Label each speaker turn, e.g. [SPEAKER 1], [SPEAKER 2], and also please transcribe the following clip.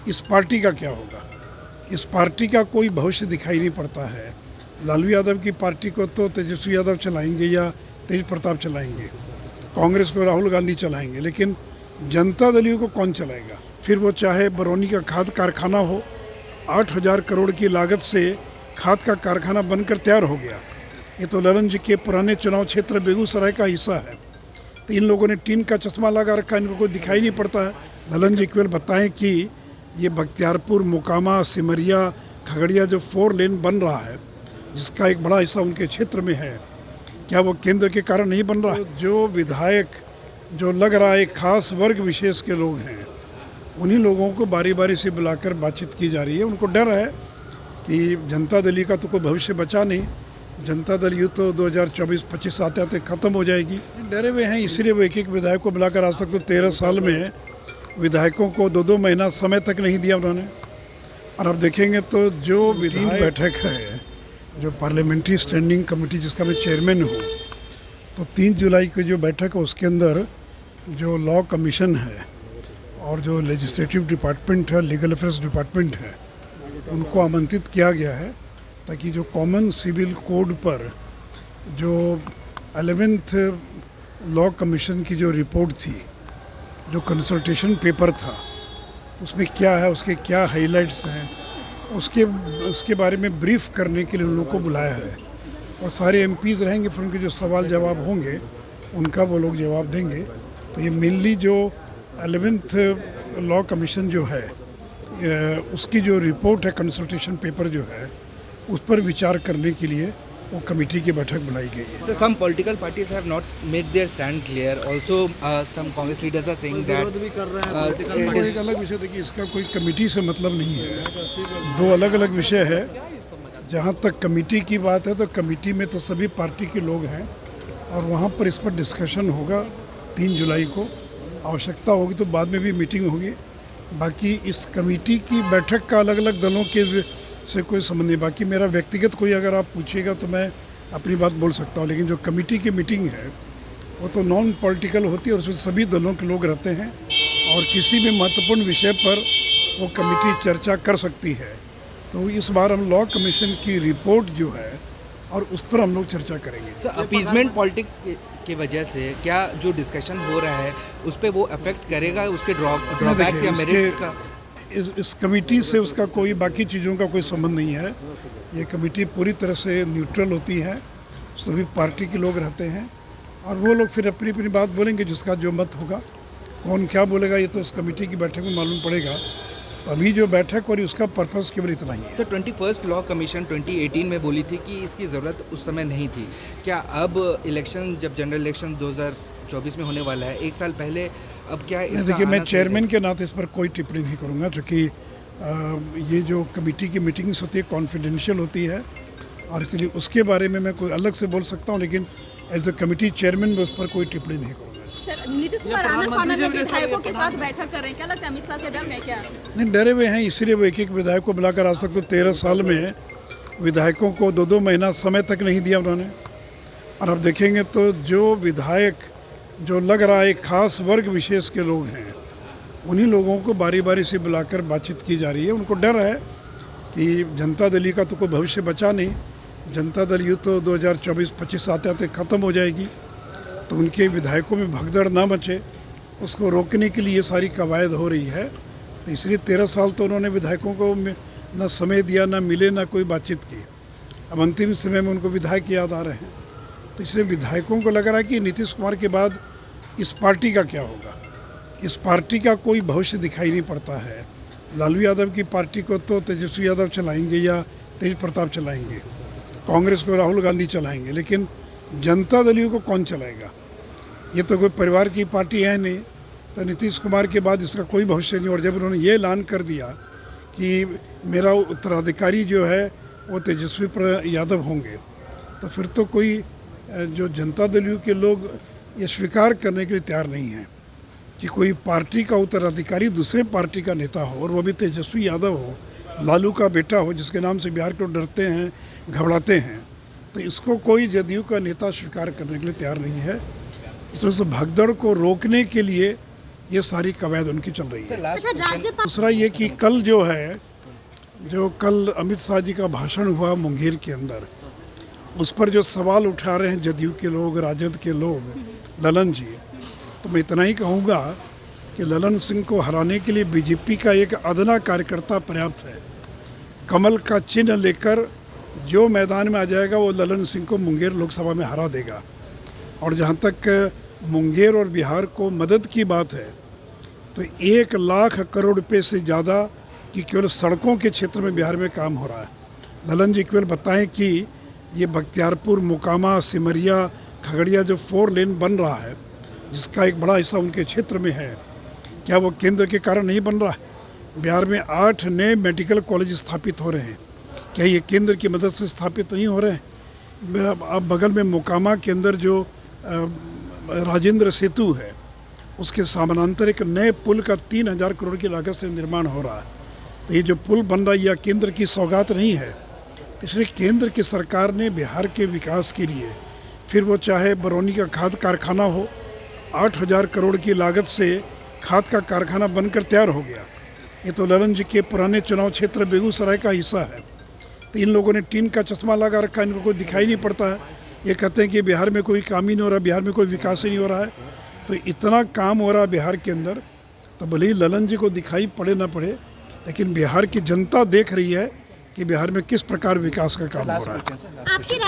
[SPEAKER 1] इस पार्टी का क्या होगा। इस पार्टी का कोई भविष्य दिखाई नहीं पड़ता है। लालू यादव की पार्टी को तो तेजस्वी यादव चलाएंगे या तेज प्रताप चलाएंगे, कांग्रेस को राहुल गांधी चलाएंगे, लेकिन जनता दल को कौन चलाएगा। फिर वो चाहे बरौनी का खाद कारखाना हो, 8,000 करोड़ की लागत से खाद का कारखाना बनकर तैयार हो गया। ये तो ललन जी के पुराने चुनाव क्षेत्र बेगूसराय का हिस्सा है। तो इन लोगों ने टीन का चश्मा लगा रखा, इनको कोई दिखाई नहीं पड़ता है। ललन जी केवल बताएं कि ये बख्तियारपुर, मोकामा, सिमरिया, खगड़िया जो 4 लेन बन रहा है, जिसका एक बड़ा हिस्सा उनके क्षेत्र में है, क्या वो केंद्र के कारण नहीं बन रहा है। जो विधायक जो लग रहा है खास वर्ग विशेष के लोग हैं, उन्हीं लोगों को बारी बारी से बुलाकर बातचीत की जा रही है। उनको डर है कि जनता दल का तो कोई भविष्य बचा नहीं, जनता दल यू तो 2024-25 आते आते ख़त्म हो जाएगी। डरे हुए हैं, इसलिए वो एक विधायक को बुलाकर आज तक तो 13 साल में विधायकों को 2-2 महीना समय तक नहीं दिया उन्होंने। और अब देखेंगे तो जो विधायक बैठक है, जो पार्लियामेंट्री स्टैंडिंग कमेटी जिसका मैं चेयरमैन हूँ, तो 3 जुलाई की जो बैठक है उसके अंदर जो लॉ कमीशन है और जो लेजिस्लेटिव डिपार्टमेंट है, लीगल अफेयर्स डिपार्टमेंट है, उनको आमंत्रित किया गया है ताकि जो कॉमन सिविल कोड पर जो 11th लॉ कमीशन की जो रिपोर्ट थी, जो कंसल्टेशन पेपर था, उसमें क्या है, उसके क्या हाइलाइट्स हैं, उसके बारे में ब्रीफ करने के लिए उन लोगों को बुलाया है। और सारे एमपीज़ रहेंगे, फिर उनके जो सवाल जवाब होंगे उनका वो लोग जवाब देंगे। तो ये मेनली जो 11th लॉ कमीशन जो है, उसकी जो रिपोर्ट है, कंसल्टेशन पेपर जो है, उस पर विचार करने के लिए वो कमेटी की बैठक बुलाई गई है।
[SPEAKER 2] So some political parties have not made their stand clear. Also, some Congress leaders are saying that
[SPEAKER 1] एक अलग विषय देखिए, इसका कोई कमेटी से मतलब नहीं है, 2 अलग अलग विषय है। जहाँ तक कमेटी की बात है तो कमेटी में तो सभी पार्टी के लोग हैं और वहाँ पर इस पर डिस्कशन होगा 3 जुलाई को। आवश्यकता होगी तो बाद में भी मीटिंग होगी। बाकी इस कमेटी की बैठक का अलग अलग दलों के से कोई संबंध नहीं। बाकी मेरा व्यक्तिगत कोई अगर आप पूछिएगा तो मैं अपनी बात बोल सकता हूँ, लेकिन जो कमेटी की मीटिंग है वो तो नॉन पॉलिटिकल होती है और उसमें सभी दलों के लोग रहते हैं और किसी भी महत्वपूर्ण विषय पर वो कमेटी चर्चा कर सकती है। तो इस बार हम लॉ कमीशन की रिपोर्ट जो है और उस पर हम लोग चर्चा करेंगे।
[SPEAKER 2] सर, अपीजमेंट पॉलिटिक्स की वजह से क्या जो डिस्कशन हो रहा है उस पर वो अफेक्ट करेगा, उसके ड्रॉबैक्स या मेरिट्स का?
[SPEAKER 1] इस कमेटी से उसका कोई बाकी चीज़ों का कोई संबंध नहीं है। ये कमेटी पूरी तरह से न्यूट्रल होती है, सभी पार्टी के लोग रहते हैं और वो लोग फिर अपनी अपनी बात बोलेंगे, जिसका जो मत होगा। कौन क्या बोलेगा ये तो उस कमेटी की बैठक में मालूम पड़ेगा। तो अभी जो बैठक और उसका पर्पस केवल इतना ही है।
[SPEAKER 2] सर, 21st लॉ कमीशन 2018 में बोली थी कि इसकी ज़रूरत उस समय नहीं थी। क्या अब इलेक्शन, जब जनरल इलेक्शन 2024 में होने वाला है, 1 साल पहले, अब क्या इसका
[SPEAKER 1] देखिए, मैं चेयरमैन के नाते इस पर कोई टिप्पणी नहीं करूँगा, क्योंकि ये जो कमेटी की मीटिंग्स होती है कॉन्फिडेंशियल होती है और इसलिए उसके बारे में मैं कोई अलग से बोल सकता हूँ, लेकिन एज ए कमेटी चेयरमैन मैं उस पर कोई टिप्पणी नहीं करूँगा।
[SPEAKER 3] सर, नीतीश कुमार आनंद में विधायकों के साथ बैठक कर रहे हैं, क्या लगता है अमित शाह से डर है क्या?
[SPEAKER 1] नहीं, डरे हुए हैं, इसीलिए वो एक विधायक को बुलाकर आज तक तो 13 साल में विधायकों को 2-2 महीना समय तक नहीं दिया उन्होंने। और अब देखेंगे तो जो विधायक जो लग रहा है खास वर्ग विशेष के लोग हैं, उन्हीं लोगों को बारी बारी से बुलाकर बातचीत की जा रही है। उनको डर है कि जनता दल का तो कोई भविष्य बचा नहीं, जनता दल यू तो 2024-25 आते आते ख़त्म हो जाएगी। तो उनके विधायकों में भगदड़ ना मचे, उसको रोकने के लिए ये सारी कवायद हो रही है। तो इसलिए 13 साल तो उन्होंने विधायकों को ना समय दिया, ना मिले, ना कोई बातचीत की। अब अंतिम समय में उनको विधायक याद आ रहे हैं। तो इसलिए विधायकों को लग रहा है कि नीतीश कुमार के बाद इस पार्टी का क्या होगा। इस पार्टी का कोई भविष्य दिखाई नहीं पड़ता है। लालू यादव की पार्टी को तो तेजस्वी यादव चलाएंगे या तेज प्रताप चलाएंगे, कांग्रेस को राहुल गांधी चलाएंगे, लेकिन जनता दल को कौन चलाएगा। ये तो कोई परिवार की पार्टी है नहीं। तो नीतीश कुमार के बाद इसका कोई भविष्य नहीं। और जब उन्होंने ये ऐलान कर दिया कि मेरा उत्तराधिकारी जो है वो तेजस्वी यादव होंगे, तो फिर तो कोई जो जनता दल के लोग ये स्वीकार करने के लिए तैयार नहीं हैं कि कोई पार्टी का उत्तराधिकारी दूसरे पार्टी का नेता हो, और वो भी तेजस्वी यादव हो, लालू का बेटा हो, जिसके नाम से बिहार के लोग डरते हैं, घबराते हैं। तो इसको कोई जदयू का नेता स्वीकार करने के लिए तैयार नहीं है। इस तरह से भगदड़ को रोकने के लिए ये सारी कवायद उनकी चल रही है।
[SPEAKER 2] सर लास्ट
[SPEAKER 3] अच्छा, राज्यपाल
[SPEAKER 1] दूसरा ये कि कल जो कल अमित शाह जी का भाषण हुआ मुंगेर के अंदर, उस पर जो सवाल उठा रहे हैं जदयू के लोग, राजद के लोग, ललन जी, तो मैं इतना ही कहूँगा कि ललन सिंह को हराने के लिए बीजेपी का एक अदना कार्यकर्ता पर्याप्त है। कमल का चिन्ह लेकर जो मैदान में आ जाएगा वो ललन सिंह को मुंगेर लोकसभा में हरा देगा। और जहाँ तक मुंगेर और बिहार को मदद की बात है, तो 1 लाख करोड़ रुपए से ज़्यादा कि केवल सड़कों के क्षेत्र में बिहार में काम हो रहा है। ललन जी केवल बताएं कि ये बख्तियारपुर, मोकामा, सिमरिया, खगड़िया जो 4 लेन बन रहा है, जिसका एक बड़ा हिस्सा उनके क्षेत्र में है, क्या वो केंद्र के कारण नहीं बन रहा है? बिहार में 8 नए मेडिकल कॉलेज स्थापित हो रहे हैं, क्या ये केंद्र की मदद से स्थापित नहीं हो रहे हैं? अब बगल में मोकामा के अंदर जो राजेंद्र सेतु है, उसके समानांतर एक नए पुल का 3000 करोड़ की लागत से निर्माण हो रहा है। तो ये जो पुल बन रहा है यह केंद्र की सौगात नहीं है। इसलिए केंद्र की सरकार ने बिहार के विकास के लिए, फिर वो चाहे बरौनी का खाद कारखाना हो, 8000 करोड़ की लागत से खाद का कारखाना बनकर तैयार हो गया। ये तो ललन जी के पुराने चुनाव क्षेत्र बेगूसराय का हिस्सा है। तो इन लोगों ने टीन का चश्मा लगा रखा है, इनको कोई दिखाई नहीं पड़ता है। ये कहते हैं कि बिहार में कोई काम ही नहीं हो रहा, बिहार में कोई विकास ही नहीं हो रहा है। तो इतना काम हो रहा है बिहार के अंदर, तो भले ही ललन जी को दिखाई पड़े ना पड़े, लेकिन बिहार की जनता देख रही है कि बिहार में किस प्रकार विकास का काम हो रहा है।
[SPEAKER 3] आपकी